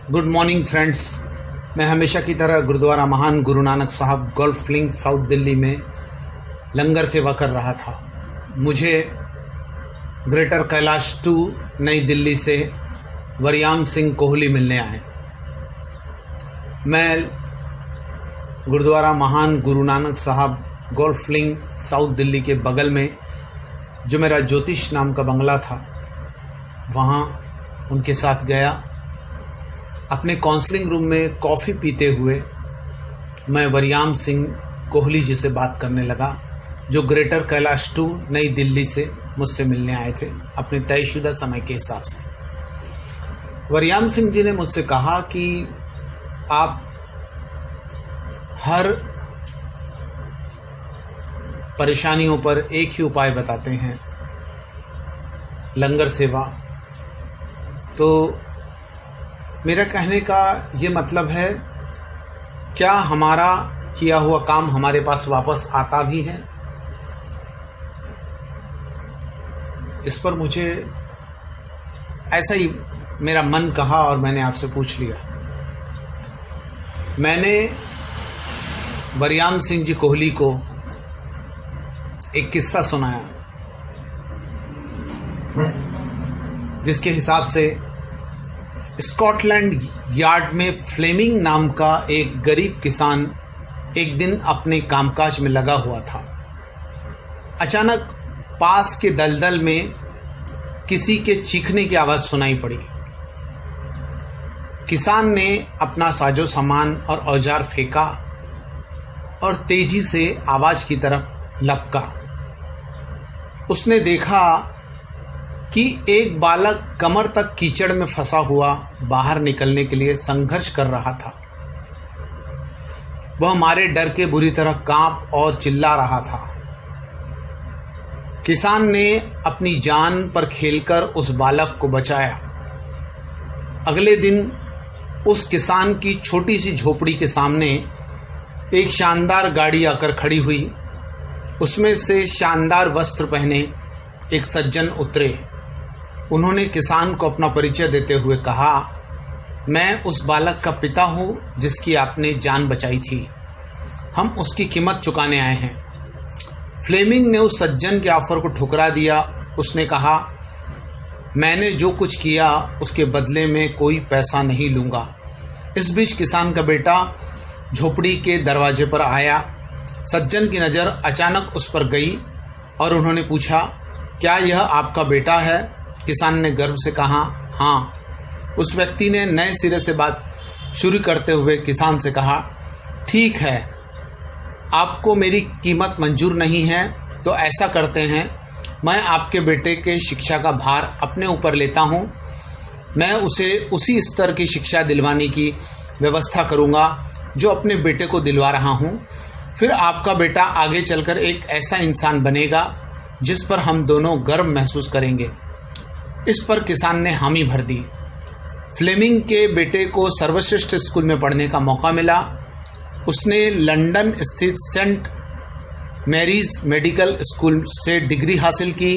Good morning friends. मैं हमेशा की तरह गुरुद्वारा महान गुरु नानक साहब गोल्फ लिंक साउथ दिल्ली में लंगर सेवा कर रहा था। मुझे ग्रेटर कैलाश 2 नई दिल्ली से वरयाम सिंह कोहली मिलने आए। मैं गुरुद्वारा महान गुरु नानक साहब गोल्फ लिंक साउथ दिल्ली के बगल में जो मेरा ज्योतिष नाम का बंगला था वहाँ उनके साथ गया। अपने काउंसलिंग रूम में कॉफ़ी पीते हुए मैं वरयाम सिंह कोहली जी से बात करने लगा, जो ग्रेटर कैलाश 2 नई दिल्ली से मुझसे मिलने आए थे अपने तयशुदा समय के हिसाब से। वरयाम सिंह जी ने मुझसे कहा कि आप हर परेशानियों पर एक ही उपाय बताते हैं, लंगर सेवा। तो मेरा कहने का ये मतलब है, क्या हमारा किया हुआ काम हमारे पास वापस आता भी है? इस पर मुझे ऐसा ही मेरा मन कहा और मैंने आपसे पूछ लिया। मैंने वरयाम सिंह जी कोहली को एक किस्सा सुनाया, जिसके हिसाब से स्कॉटलैंड यार्ड में फ्लेमिंग नाम का एक गरीब किसान एक दिन अपने कामकाज में लगा हुआ था। अचानक पास के दलदल में किसी के चीखने की आवाज़ सुनाई पड़ी। किसान ने अपना साजो सामान और औजार फेंका और तेजी से आवाज़ की तरफ लपका। उसने देखा कि एक बालक कमर तक कीचड़ में फंसा हुआ बाहर निकलने के लिए संघर्ष कर रहा था। वह मारे डर के बुरी तरह कांप और चिल्ला रहा था। किसान ने अपनी जान पर खेलकर उस बालक को बचाया। अगले दिन उस किसान की छोटी सी झोपड़ी के सामने एक शानदार गाड़ी आकर खड़ी हुई। उसमें से शानदार वस्त्र पहने एक सज्जन उतरे। उन्होंने किसान को अपना परिचय देते हुए कहा, मैं उस बालक का पिता हूँ जिसकी आपने जान बचाई थी। हम उसकी कीमत चुकाने आए हैं। फ्लेमिंग ने उस सज्जन के ऑफर को ठुकरा दिया। उसने कहा, मैंने जो कुछ किया उसके बदले में कोई पैसा नहीं लूँगा। इस बीच किसान का बेटा झोपड़ी के दरवाजे पर आया। सज्जन की नज़र अचानक उस पर गई और उन्होंने पूछा, क्या यह आपका बेटा है? किसान ने गर्व से कहा, हाँ। उस व्यक्ति ने नए सिरे से बात शुरू करते हुए किसान से कहा, ठीक है, आपको मेरी कीमत मंजूर नहीं है तो ऐसा करते हैं, मैं आपके बेटे के शिक्षा का भार अपने ऊपर लेता हूँ। मैं उसे उसी स्तर की शिक्षा दिलवाने की व्यवस्था करूँगा जो अपने बेटे को दिलवा रहा हूँ। फिर आपका बेटा आगे चलकर एक ऐसा इंसान बनेगा जिस पर हम दोनों गर्व महसूस करेंगे। इस पर किसान ने हामी भर दी। फ्लेमिंग के बेटे को सर्वश्रेष्ठ स्कूल में पढ़ने का मौका मिला। उसने लंदन स्थित सेंट मैरीज मेडिकल स्कूल से डिग्री हासिल की।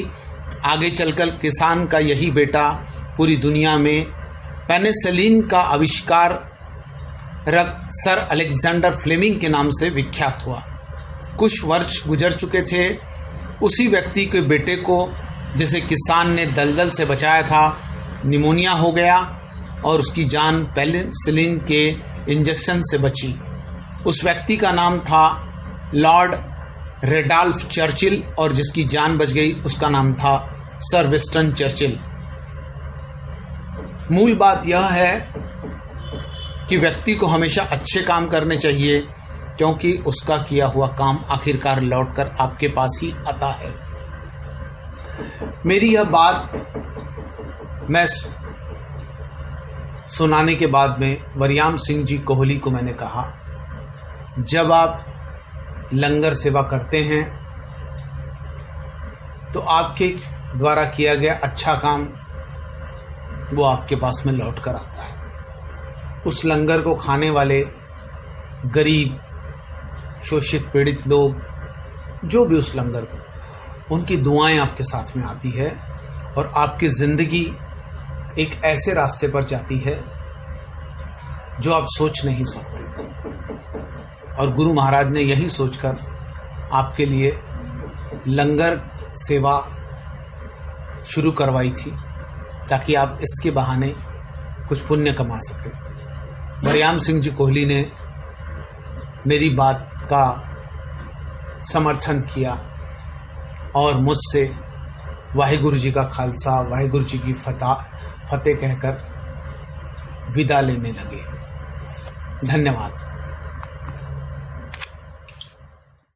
आगे चलकर किसान का यही बेटा पूरी दुनिया में पेनिसिलिन का आविष्कार सर अलेक्जेंडर फ्लेमिंग के नाम से विख्यात हुआ। कुछ वर्ष गुजर चुके थे। उसी व्यक्ति के बेटे को, जिसे किसान ने दलदल से बचाया था, निमोनिया हो गया और उसकी जान पेनिसिलिन के इंजेक्शन से बची। उस व्यक्ति का नाम था लॉर्ड रेडॉल्फ चर्चिल और जिसकी जान बच गई उसका नाम था सर विंस्टन चर्चिल। मूल बात यह है कि व्यक्ति को हमेशा अच्छे काम करने चाहिए, क्योंकि उसका किया हुआ काम आखिरकार लौटकर आपके पास ही आता है। मेरी यह बात मैं सुनाने के बाद में वरयाम सिंह जी कोहली को मैंने कहा, जब आप लंगर सेवा करते हैं तो आपके द्वारा किया गया अच्छा काम वो आपके पास में लौट कर आता है। उस लंगर को खाने वाले गरीब, शोषित, पीड़ित लोग, जो भी उस लंगर को, उनकी दुआएं आपके साथ में आती है और आपकी ज़िंदगी एक ऐसे रास्ते पर जाती है जो आप सोच नहीं सकते। और गुरु महाराज ने यही सोचकर आपके लिए लंगर सेवा शुरू करवाई थी, ताकि आप इसके बहाने कुछ पुण्य कमा सकें। बरियाम सिंह जी कोहली ने मेरी बात का समर्थन किया और मुझसे वाहिगुरु जी का खालसा, वाहिगुरु जी की फतेह कहकर विदा लेने लगे। धन्यवाद।